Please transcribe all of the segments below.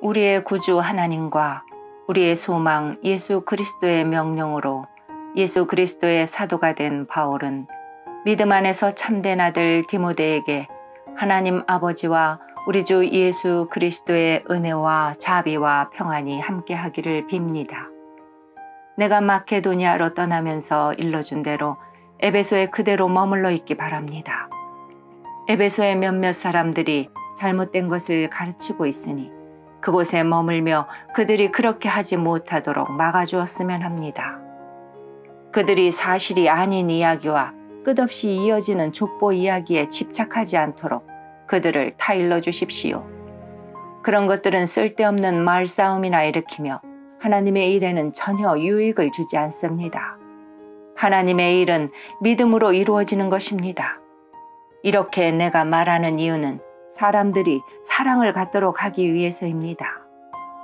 우리의 구주 하나님과 우리의 소망 예수 그리스도의 명령으로 예수 그리스도의 사도가 된 바울은 믿음 안에서 참된 아들 디모데에게 하나님 아버지와 우리 주 예수 그리스도의 은혜와 자비와 평안이 함께하기를 빕니다. 내가 마케도니아로 떠나면서 일러준 대로 에베소에 그대로 머물러 있기 바랍니다. 에베소의 몇몇 사람들이 잘못된 것을 가르치고 있으니 그곳에 머물며 그들이 그렇게 하지 못하도록 막아주었으면 합니다. 그들이 사실이 아닌 이야기와 끝없이 이어지는 족보 이야기에 집착하지 않도록 그들을 타일러 주십시오. 그런 것들은 쓸데없는 말싸움이나 일으키며 하나님의 일에는 전혀 유익을 주지 않습니다. 하나님의 일은 믿음으로 이루어지는 것입니다. 이렇게 내가 말하는 이유는 사람들이 사랑을 갖도록 하기 위해서입니다.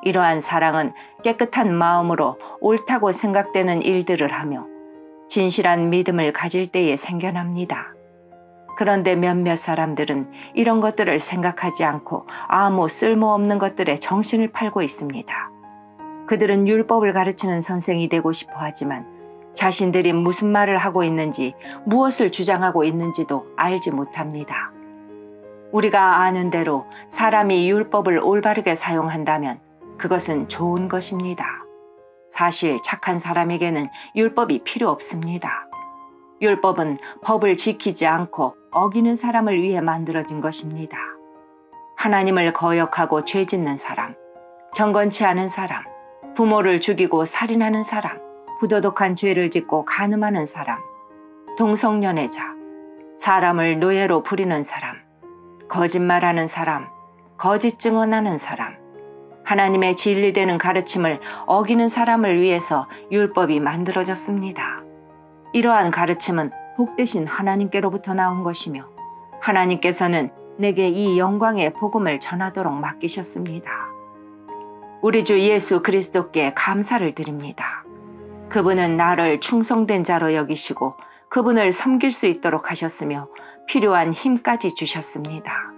이러한 사랑은 깨끗한 마음으로 옳다고 생각되는 일들을 하며 진실한 믿음을 가질 때에 생겨납니다. 그런데 몇몇 사람들은 이런 것들을 생각하지 않고 아무 쓸모없는 것들에 정신을 팔고 있습니다. 그들은 율법을 가르치는 선생이 되고 싶어 하지만 자신들이 무슨 말을 하고 있는지 무엇을 주장하고 있는지도 알지 못합니다. 우리가 아는 대로 사람이 율법을 올바르게 사용한다면 그것은 좋은 것입니다. 사실 착한 사람에게는 율법이 필요 없습니다. 율법은 법을 지키지 않고 어기는 사람을 위해 만들어진 것입니다. 하나님을 거역하고 죄 짓는 사람, 경건치 않은 사람, 부모를 죽이고 살인하는 사람, 부도덕한 죄를 짓고 간음하는 사람, 동성연애자, 사람을 노예로 부리는 사람, 거짓말하는 사람, 거짓 증언하는 사람, 하나님의 진리되는 가르침을 어기는 사람을 위해서 율법이 만들어졌습니다. 이러한 가르침은 복되신 하나님께로부터 나온 것이며 하나님께서는 내게 이 영광의 복음을 전하도록 맡기셨습니다. 우리 주 예수 그리스도께 감사를 드립니다. 그분은 나를 충성된 자로 여기시고 그분을 섬길 수 있도록 하셨으며 필요한 힘까지 주셨습니다.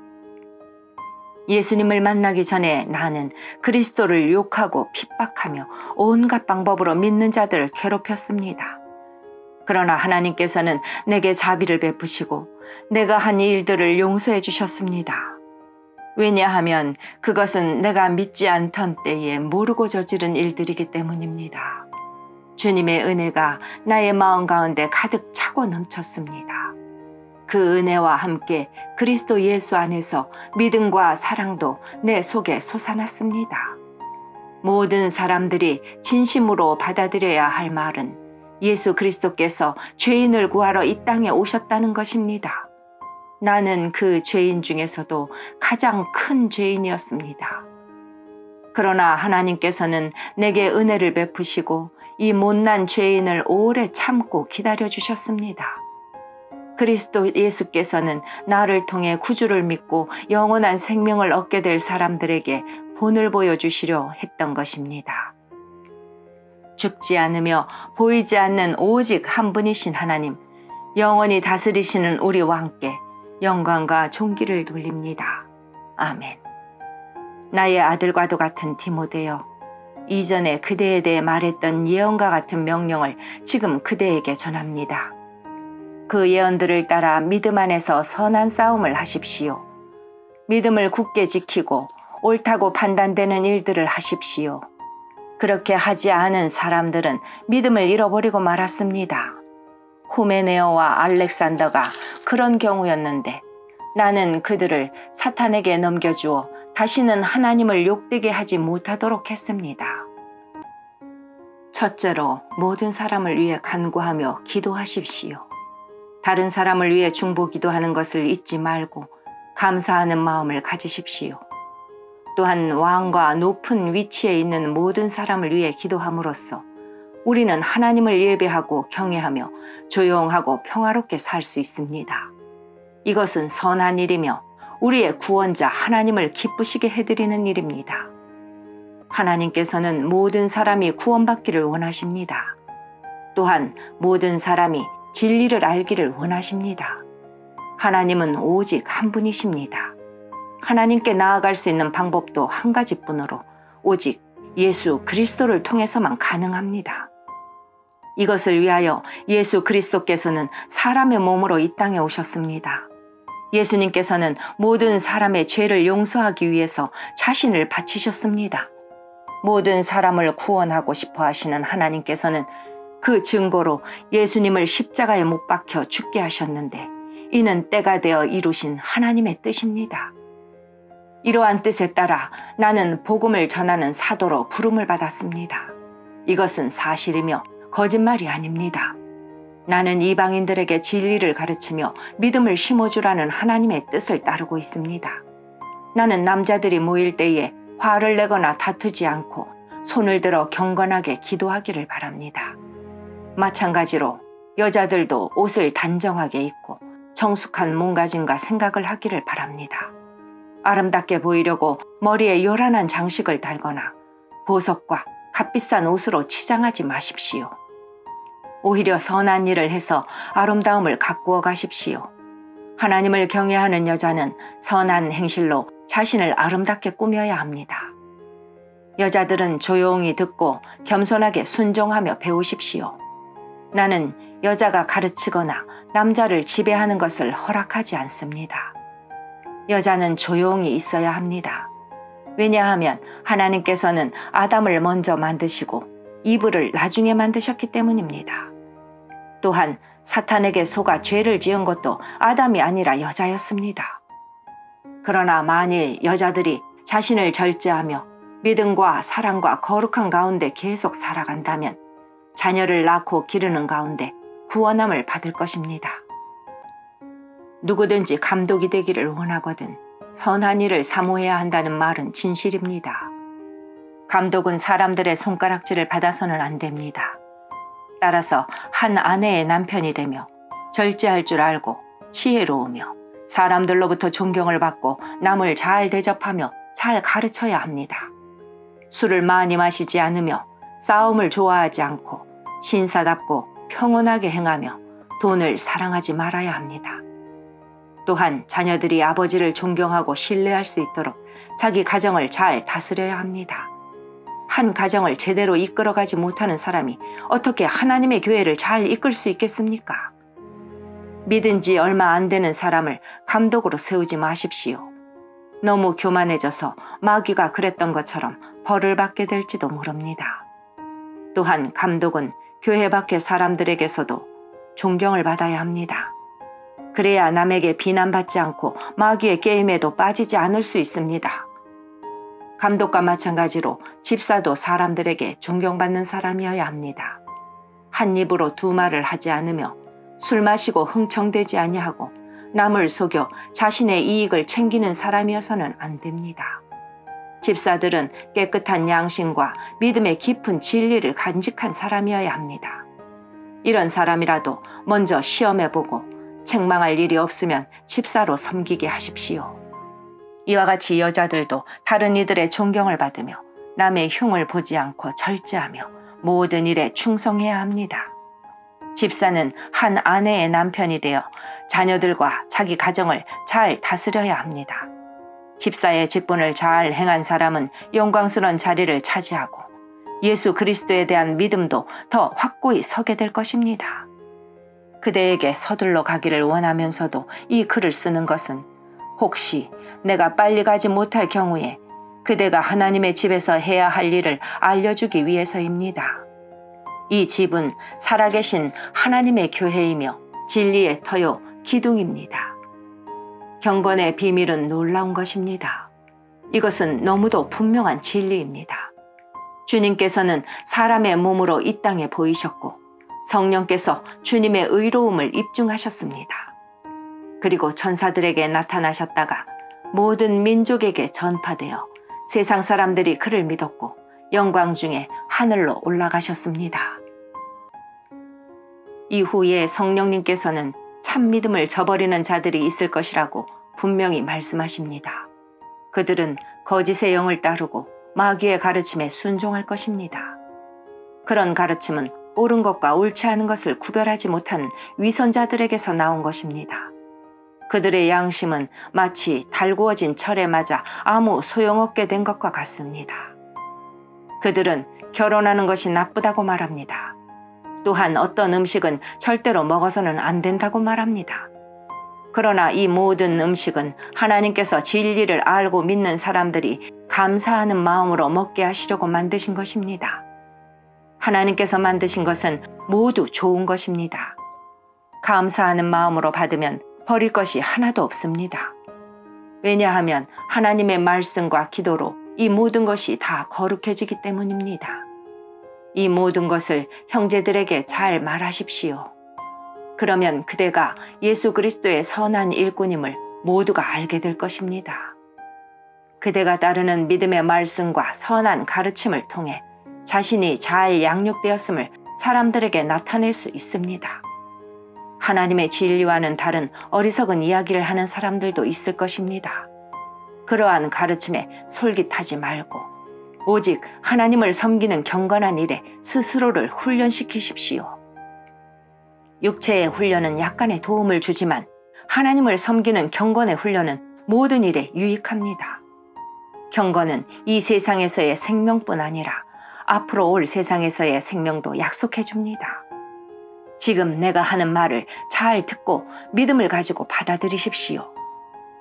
예수님을 만나기 전에 나는 그리스도를 욕하고 핍박하며 온갖 방법으로 믿는 자들을 괴롭혔습니다. 그러나 하나님께서는 내게 자비를 베푸시고 내가 한 일들을 용서해 주셨습니다. 왜냐하면 그것은 내가 믿지 않던 때에 모르고 저지른 일들이기 때문입니다. 주님의 은혜가 나의 마음 가운데 가득 차고 넘쳤습니다. 그 은혜와 함께 그리스도 예수 안에서 믿음과 사랑도 내 속에 솟아났습니다. 모든 사람들이 진심으로 받아들여야 할 말은 예수 그리스도께서 죄인을 구하러 이 땅에 오셨다는 것입니다. 나는 그 죄인 중에서도 가장 큰 죄인이었습니다. 그러나 하나님께서는 내게 은혜를 베푸시고 이 못난 죄인을 오래 참고 기다려 주셨습니다. 그리스도 예수께서는 나를 통해 구주를 믿고 영원한 생명을 얻게 될 사람들에게 본을 보여주시려 했던 것입니다. 죽지 않으며 보이지 않는 오직 한 분이신 하나님, 영원히 다스리시는 우리 왕께 영광과 존귀를 돌립니다. 아멘. 나의 아들과도 같은 디모데여, 이전에 그대에 대해 말했던 예언과 같은 명령을 지금 그대에게 전합니다. 그 예언들을 따라 믿음 안에서 선한 싸움을 하십시오. 믿음을 굳게 지키고 옳다고 판단되는 일들을 하십시오. 그렇게 하지 않은 사람들은 믿음을 잃어버리고 말았습니다. 후메네오와 알렉산더가 그런 경우였는데 나는 그들을 사탄에게 넘겨주어 다시는 하나님을 욕되게 하지 못하도록 했습니다. 첫째로 모든 사람을 위해 간구하며 기도하십시오. 다른 사람을 위해 중보 기도하는 것을 잊지 말고 감사하는 마음을 가지십시오. 또한 왕과 높은 위치에 있는 모든 사람을 위해 기도함으로써 우리는 하나님을 예배하고 경외하며 조용하고 평화롭게 살 수 있습니다. 이것은 선한 일이며 우리의 구원자 하나님을 기쁘시게 해드리는 일입니다. 하나님께서는 모든 사람이 구원받기를 원하십니다. 또한 모든 사람이 진리를 알기를 원하십니다. 하나님은 오직 한 분이십니다. 하나님께 나아갈 수 있는 방법도 한 가지뿐으로 오직 예수 그리스도를 통해서만 가능합니다. 이것을 위하여 예수 그리스도께서는 사람의 몸으로 이 땅에 오셨습니다. 예수님께서는 모든 사람의 죄를 용서하기 위해서 자신을 바치셨습니다. 모든 사람을 구원하고 싶어 하시는 하나님께서는 그 증거로 예수님을 십자가에 못 박혀 죽게 하셨는데, 이는 때가 되어 이루신 하나님의 뜻입니다. 이러한 뜻에 따라 나는 복음을 전하는 사도로 부름을 받았습니다. 이것은 사실이며 거짓말이 아닙니다. 나는 이방인들에게 진리를 가르치며 믿음을 심어주라는 하나님의 뜻을 따르고 있습니다. 나는 남자들이 모일 때에 화를 내거나 다투지 않고 손을 들어 경건하게 기도하기를 바랍니다. 마찬가지로 여자들도 옷을 단정하게 입고 정숙한 몸가짐과 생각을 하기를 바랍니다. 아름답게 보이려고 머리에 요란한 장식을 달거나 보석과 값비싼 옷으로 치장하지 마십시오. 오히려 선한 일을 해서 아름다움을 가꾸어 가십시오. 하나님을 경외하는 여자는 선한 행실로 자신을 아름답게 꾸며야 합니다. 여자들은 조용히 듣고 겸손하게 순종하며 배우십시오. 나는 여자가 가르치거나 남자를 지배하는 것을 허락하지 않습니다. 여자는 조용히 있어야 합니다. 왜냐하면 하나님께서는 아담을 먼저 만드시고 이브를 나중에 만드셨기 때문입니다. 또한 사탄에게 속아 죄를 지은 것도 아담이 아니라 여자였습니다. 그러나 만일 여자들이 자신을 절제하며 믿음과 사랑과 거룩한 가운데 계속 살아간다면 자녀를 낳고 기르는 가운데 구원함을 받을 것입니다. 누구든지 감독이 되기를 원하거든 선한 일을 사모해야 한다는 말은 진실입니다. 감독은 사람들의 손가락질을 받아서는 안 됩니다. 따라서 한 아내의 남편이 되며 절제할 줄 알고 지혜로우며 사람들로부터 존경을 받고 남을 잘 대접하며 잘 가르쳐야 합니다. 술을 많이 마시지 않으며 싸움을 좋아하지 않고 신사답고 평온하게 행하며 돈을 사랑하지 말아야 합니다. 또한 자녀들이 아버지를 존경하고 신뢰할 수 있도록 자기 가정을 잘 다스려야 합니다. 한 가정을 제대로 이끌어가지 못하는 사람이 어떻게 하나님의 교회를 잘 이끌 수 있겠습니까? 믿은 지 얼마 안 되는 사람을 감독으로 세우지 마십시오. 너무 교만해져서 마귀가 그랬던 것처럼 벌을 받게 될지도 모릅니다. 또한 감독은 교회 밖의 사람들에게서도 존경을 받아야 합니다. 그래야 남에게 비난받지 않고 마귀의 게임에도 빠지지 않을 수 있습니다. 감독과 마찬가지로 집사도 사람들에게 존경받는 사람이어야 합니다. 한 입으로 두 말을 하지 않으며 술 마시고 흥청대지 아니하고 남을 속여 자신의 이익을 챙기는 사람이어서는 안 됩니다. 집사들은 깨끗한 양심과 믿음의 깊은 진리를 간직한 사람이어야 합니다. 이런 사람이라도 먼저 시험해보고 책망할 일이 없으면 집사로 섬기게 하십시오. 이와 같이 여자들도 다른 이들의 존경을 받으며 남의 흉을 보지 않고 절제하며 모든 일에 충성해야 합니다. 집사는 한 아내의 남편이 되어 자녀들과 자기 가정을 잘 다스려야 합니다. 집사의 직분을 잘 행한 사람은 영광스러운 자리를 차지하고 예수 그리스도에 대한 믿음도 더 확고히 서게 될 것입니다. 그대에게 서둘러 가기를 원하면서도 이 글을 쓰는 것은 혹시 내가 빨리 가지 못할 경우에 그대가 하나님의 집에서 해야 할 일을 알려주기 위해서입니다. 이 집은 살아계신 하나님의 교회이며 진리의 터요 기둥입니다. 경건의 비밀은 놀라운 것입니다. 이것은 너무도 분명한 진리입니다. 주님께서는 사람의 몸으로 이 땅에 보이셨고 성령께서 주님의 의로움을 입증하셨습니다. 그리고 천사들에게 나타나셨다가 모든 민족에게 전파되어 세상 사람들이 그를 믿었고 영광 중에 하늘로 올라가셨습니다. 이후에 성령님께서는 참 믿음을 저버리는 자들이 있을 것이라고 분명히 말씀하십니다. 그들은 거짓의 영을 따르고 마귀의 가르침에 순종할 것입니다. 그런 가르침은 옳은 것과 옳지 않은 것을 구별하지 못하는 위선자들에게서 나온 것입니다. 그들의 양심은 마치 달구어진 철에 맞아 아무 소용없게 된 것과 같습니다. 그들은 결혼하는 것이 나쁘다고 말합니다. 또한 어떤 음식은 절대로 먹어서는 안 된다고 말합니다. 그러나 이 모든 음식은 하나님께서 진리를 알고 믿는 사람들이 감사하는 마음으로 먹게 하시려고 만드신 것입니다. 하나님께서 만드신 것은 모두 좋은 것입니다. 감사하는 마음으로 받으면 버릴 것이 하나도 없습니다. 왜냐하면 하나님의 말씀과 기도로 이 모든 것이 다 거룩해지기 때문입니다. 이 모든 것을 형제들에게 잘 말하십시오. 그러면 그대가 예수 그리스도의 선한 일꾼임을 모두가 알게 될 것입니다. 그대가 따르는 믿음의 말씀과 선한 가르침을 통해 자신이 잘 양육되었음을 사람들에게 나타낼 수 있습니다. 하나님의 진리와는 다른 어리석은 이야기를 하는 사람들도 있을 것입니다. 그러한 가르침에 솔깃하지 말고 오직 하나님을 섬기는 경건한 일에 스스로를 훈련시키십시오. 육체의 훈련은 약간의 도움을 주지만 하나님을 섬기는 경건의 훈련은 모든 일에 유익합니다. 경건은 이 세상에서의 생명뿐 아니라 앞으로 올 세상에서의 생명도 약속해 줍니다. 지금 내가 하는 말을 잘 듣고 믿음을 가지고 받아들이십시오.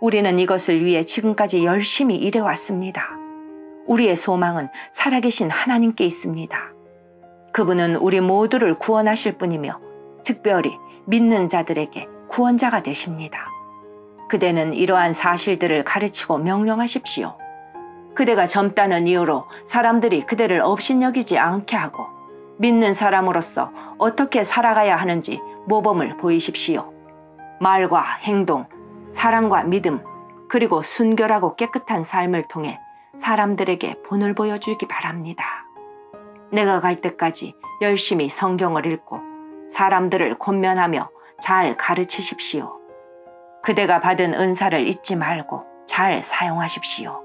우리는 이것을 위해 지금까지 열심히 일해왔습니다. 우리의 소망은 살아계신 하나님께 있습니다. 그분은 우리 모두를 구원하실 분이며 특별히 믿는 자들에게 구원자가 되십니다. 그대는 이러한 사실들을 가르치고 명령하십시오. 그대가 젊다는 이유로 사람들이 그대를 업신여기지 않게 하고 믿는 사람으로서 어떻게 살아가야 하는지 모범을 보이십시오. 말과 행동, 사랑과 믿음, 그리고 순결하고 깨끗한 삶을 통해 사람들에게 본을 보여주기 바랍니다. 내가 갈 때까지 열심히 성경을 읽고 사람들을 권면하며 잘 가르치십시오. 그대가 받은 은사를 잊지 말고 잘 사용하십시오.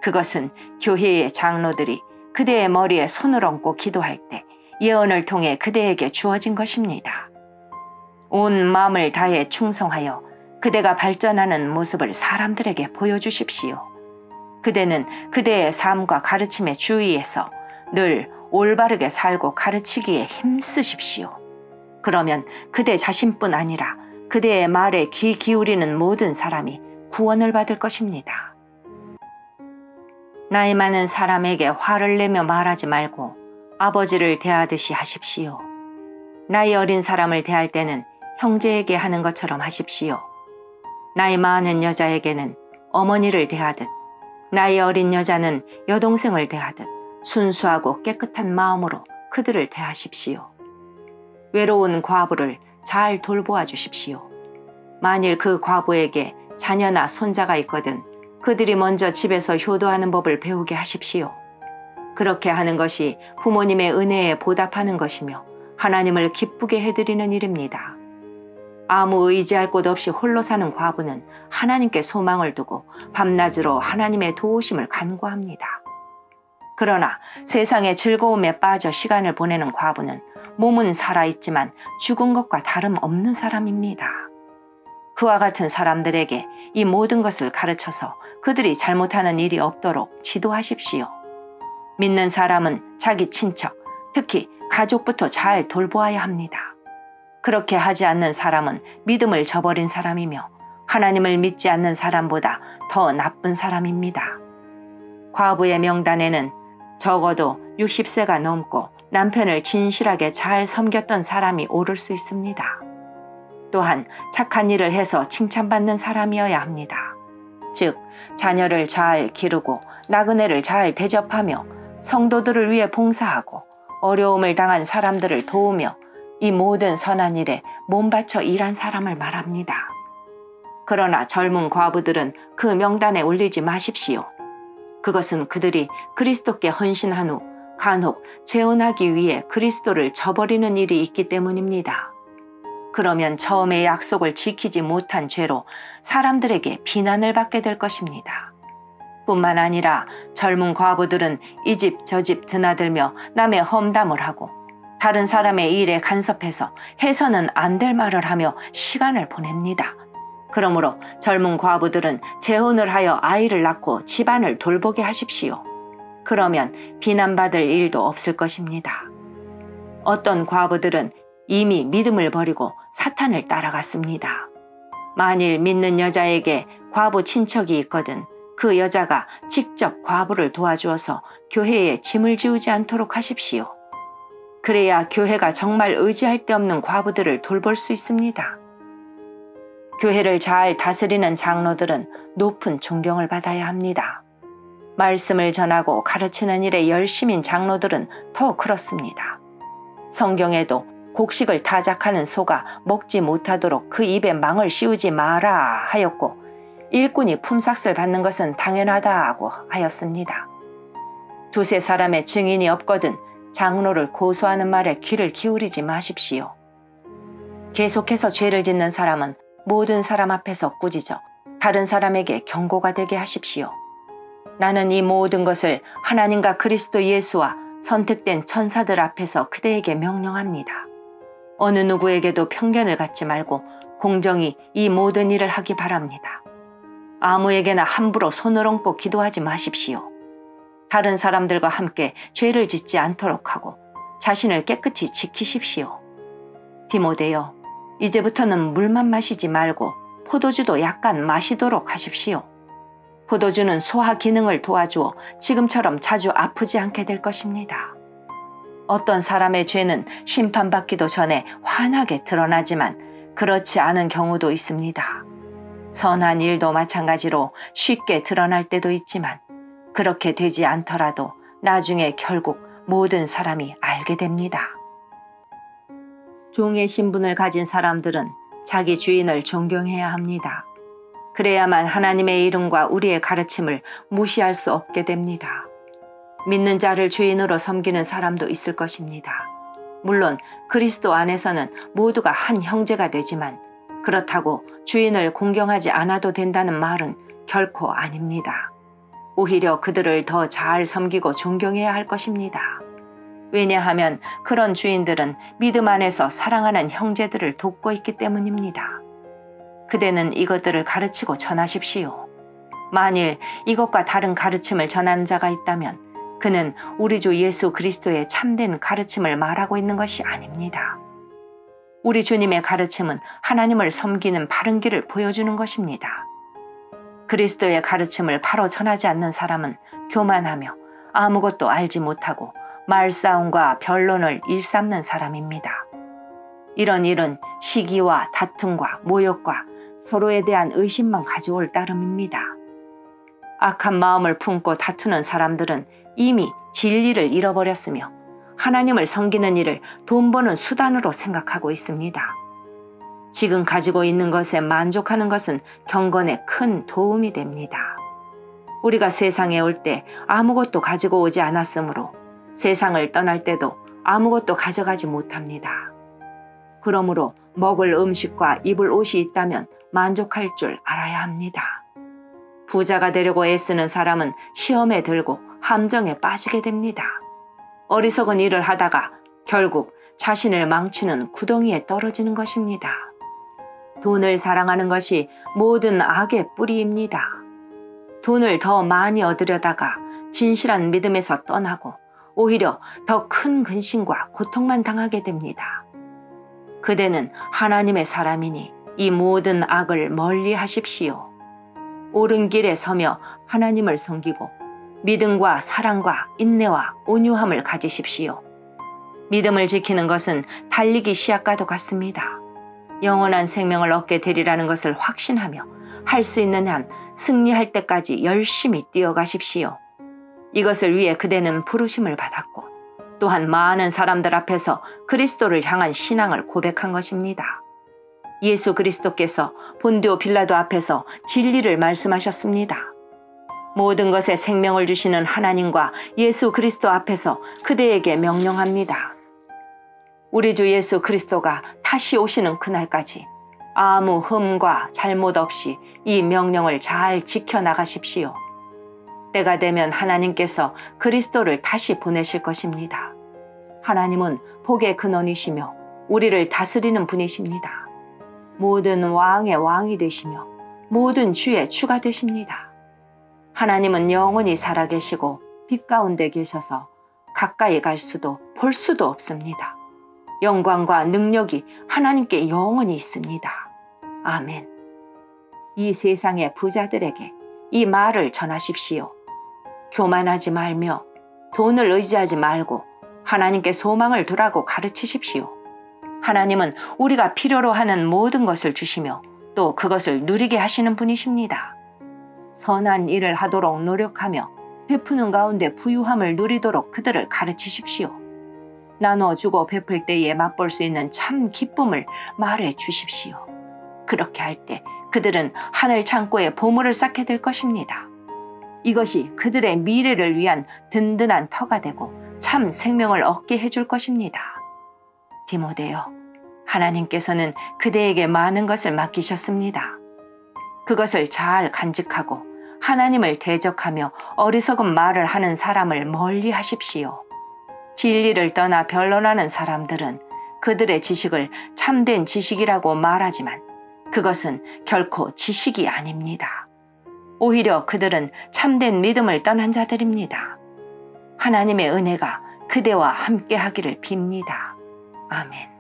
그것은 교회의 장로들이 그대의 머리에 손을 얹고 기도할 때 예언을 통해 그대에게 주어진 것입니다. 온 마음을 다해 충성하여 그대가 발전하는 모습을 사람들에게 보여주십시오. 그대는 그대의 삶과 가르침에 주의해서 늘 올바르게 살고 가르치기에 힘쓰십시오. 그러면 그대 자신뿐 아니라 그대의 말에 귀 기울이는 모든 사람이 구원을 받을 것입니다. 나이 많은 사람에게 화를 내며 말하지 말고 아버지를 대하듯이 하십시오. 나이 어린 사람을 대할 때는 형제에게 하는 것처럼 하십시오. 나이 많은 여자에게는 어머니를 대하듯, 나이 어린 여자는 여동생을 대하듯 순수하고 깨끗한 마음으로 그들을 대하십시오. 외로운 과부를 잘 돌보아 주십시오. 만일 그 과부에게 자녀나 손자가 있거든 그들이 먼저 집에서 효도하는 법을 배우게 하십시오. 그렇게 하는 것이 부모님의 은혜에 보답하는 것이며 하나님을 기쁘게 해드리는 일입니다. 아무 의지할 곳 없이 홀로 사는 과부는 하나님께 소망을 두고 밤낮으로 하나님의 도우심을 간구합니다. 그러나 세상의 즐거움에 빠져 시간을 보내는 과부는 몸은 살아있지만 죽은 것과 다름없는 사람입니다. 그와 같은 사람들에게 이 모든 것을 가르쳐서 그들이 잘못하는 일이 없도록 지도하십시오. 믿는 사람은 자기 친척, 특히 가족부터 잘 돌보아야 합니다. 그렇게 하지 않는 사람은 믿음을 저버린 사람이며 하나님을 믿지 않는 사람보다 더 나쁜 사람입니다. 과부의 명단에는 적어도 60세가 넘고 남편을 진실하게 잘 섬겼던 사람이 오를 수 있습니다. 또한 착한 일을 해서 칭찬받는 사람이어야 합니다. 즉, 자녀를 잘 기르고 나그네를 잘 대접하며 성도들을 위해 봉사하고 어려움을 당한 사람들을 도우며 이 모든 선한 일에 몸바쳐 일한 사람을 말합니다. 그러나 젊은 과부들은 그 명단에 올리지 마십시오. 그것은 그들이 그리스도께 헌신한 후 간혹 재혼하기 위해 그리스도를 저버리는 일이 있기 때문입니다. 그러면 처음의 약속을 지키지 못한 죄로 사람들에게 비난을 받게 될 것입니다. 뿐만 아니라 젊은 과부들은 이 집 저 집 드나들며 남의 험담을 하고 다른 사람의 일에 간섭해서 해서는 안 될 말을 하며 시간을 보냅니다. 그러므로 젊은 과부들은 재혼을 하여 아이를 낳고 집안을 돌보게 하십시오. 그러면 비난받을 일도 없을 것입니다. 어떤 과부들은 이미 믿음을 버리고 사탄을 따라갔습니다. 만일 믿는 여자에게 과부 친척이 있거든 그 여자가 직접 과부를 도와주어서 교회에 짐을 지우지 않도록 하십시오. 그래야 교회가 정말 의지할 데 없는 과부들을 돌볼 수 있습니다. 교회를 잘 다스리는 장로들은 높은 존경을 받아야 합니다. 말씀을 전하고 가르치는 일에 열심인 장로들은 더 그렇습니다. 성경에도 곡식을 타작하는 소가 먹지 못하도록 그 입에 망을 씌우지 마라 하였고 일꾼이 품삯을 받는 것은 당연하다고 하였습니다. 두세 사람의 증인이 없거든 장로를 고소하는 말에 귀를 기울이지 마십시오. 계속해서 죄를 짓는 사람은 모든 사람 앞에서 꾸짖어 다른 사람에게 경고가 되게 하십시오. 나는 이 모든 것을 하나님과 그리스도 예수와 선택된 천사들 앞에서 그대에게 명령합니다. 어느 누구에게도 편견을 갖지 말고 공정히 이 모든 일을 하기 바랍니다. 아무에게나 함부로 손을 얹고 기도하지 마십시오. 다른 사람들과 함께 죄를 짓지 않도록 하고 자신을 깨끗이 지키십시오. 디모데여, 이제부터는 물만 마시지 말고 포도주도 약간 마시도록 하십시오. 포도주는 소화 기능을 도와주어 지금처럼 자주 아프지 않게 될 것입니다. 어떤 사람의 죄는 심판받기도 전에 환하게 드러나지만 그렇지 않은 경우도 있습니다. 선한 일도 마찬가지로 쉽게 드러날 때도 있지만 그렇게 되지 않더라도 나중에 결국 모든 사람이 알게 됩니다. 종의 신분을 가진 사람들은 자기 주인을 존경해야 합니다. 그래야만 하나님의 이름과 우리의 가르침을 무시할 수 없게 됩니다. 믿는 자를 주인으로 섬기는 사람도 있을 것입니다. 물론 그리스도 안에서는 모두가 한 형제가 되지만 그렇다고 주인을 공경하지 않아도 된다는 말은 결코 아닙니다. 오히려 그들을 더 잘 섬기고 존경해야 할 것입니다. 왜냐하면 그런 주인들은 믿음 안에서 사랑하는 형제들을 돕고 있기 때문입니다. 그대는 이것들을 가르치고 전하십시오. 만일 이것과 다른 가르침을 전하는 자가 있다면 그는 우리 주 예수 그리스도의 참된 가르침을 말하고 있는 것이 아닙니다. 우리 주님의 가르침은 하나님을 섬기는 바른 길을 보여주는 것입니다. 그리스도의 가르침을 바로 전하지 않는 사람은 교만하며 아무것도 알지 못하고 말싸움과 변론을 일삼는 사람입니다. 이런 일은 시기와 다툼과 모욕과 서로에 대한 의심만 가져올 따름입니다. 악한 마음을 품고 다투는 사람들은 이미 진리를 잃어버렸으며 하나님을 섬기는 일을 돈 버는 수단으로 생각하고 있습니다. 지금 가지고 있는 것에 만족하는 것은 경건에 큰 도움이 됩니다. 우리가 세상에 올 때 아무것도 가지고 오지 않았으므로 세상을 떠날 때도 아무것도 가져가지 못합니다. 그러므로 먹을 음식과 입을 옷이 있다면 만족할 줄 알아야 합니다. 부자가 되려고 애쓰는 사람은 시험에 들고 함정에 빠지게 됩니다. 어리석은 일을 하다가 결국 자신을 망치는 구덩이에 떨어지는 것입니다. 돈을 사랑하는 것이 모든 악의 뿌리입니다. 돈을 더 많이 얻으려다가 진실한 믿음에서 떠나고 오히려 더 큰 근심과 고통만 당하게 됩니다. 그대는 하나님의 사람이니 이 모든 악을 멀리 하십시오. 옳은 길에 서며 하나님을 섬기고 믿음과 사랑과 인내와 온유함을 가지십시오. 믿음을 지키는 것은 달리기 시합과도 같습니다. 영원한 생명을 얻게 되리라는 것을 확신하며 할 수 있는 한 승리할 때까지 열심히 뛰어가십시오. 이것을 위해 그대는 부르심을 받았고 또한 많은 사람들 앞에서 그리스도를 향한 신앙을 고백한 것입니다. 예수 그리스도께서 본디오 빌라도 앞에서 진리를 말씀하셨습니다. 모든 것에 생명을 주시는 하나님과 예수 그리스도 앞에서 그대에게 명령합니다. 우리 주 예수 그리스도가 다시 오시는 그날까지 아무 흠과 잘못 없이 이 명령을 잘 지켜나가십시오. 때가 되면 하나님께서 그리스도를 다시 보내실 것입니다. 하나님은 복의 근원이시며 우리를 다스리는 분이십니다. 모든 왕의 왕이 되시며 모든 주의 주가 되십니다. 하나님은 영원히 살아계시고 빛 가운데 계셔서 가까이 갈 수도 볼 수도 없습니다. 영광과 능력이 하나님께 영원히 있습니다. 아멘. 이 세상의 부자들에게 이 말을 전하십시오. 교만하지 말며 돈을 의지하지 말고 하나님께 소망을 두라고 가르치십시오. 하나님은 우리가 필요로 하는 모든 것을 주시며 또 그것을 누리게 하시는 분이십니다. 선한 일을 하도록 노력하며 베푸는 가운데 부유함을 누리도록 그들을 가르치십시오. 나눠주고 베풀 때에 맛볼 수 있는 참 기쁨을 말해 주십시오. 그렇게 할 때 그들은 하늘 창고에 보물을 쌓게 될 것입니다. 이것이 그들의 미래를 위한 든든한 터가 되고 참 생명을 얻게 해줄 것입니다. 디모데여, 하나님께서는 그대에게 많은 것을 맡기셨습니다. 그것을 잘 간직하고 하나님을 대적하며 어리석은 말을 하는 사람을 멀리 하십시오. 진리를 떠나 변론하는 사람들은 그들의 지식을 참된 지식이라고 말하지만 그것은 결코 지식이 아닙니다. 오히려 그들은 참된 믿음을 떠난 자들입니다. 하나님의 은혜가 그대와 함께 하기를 빕니다. 아멘.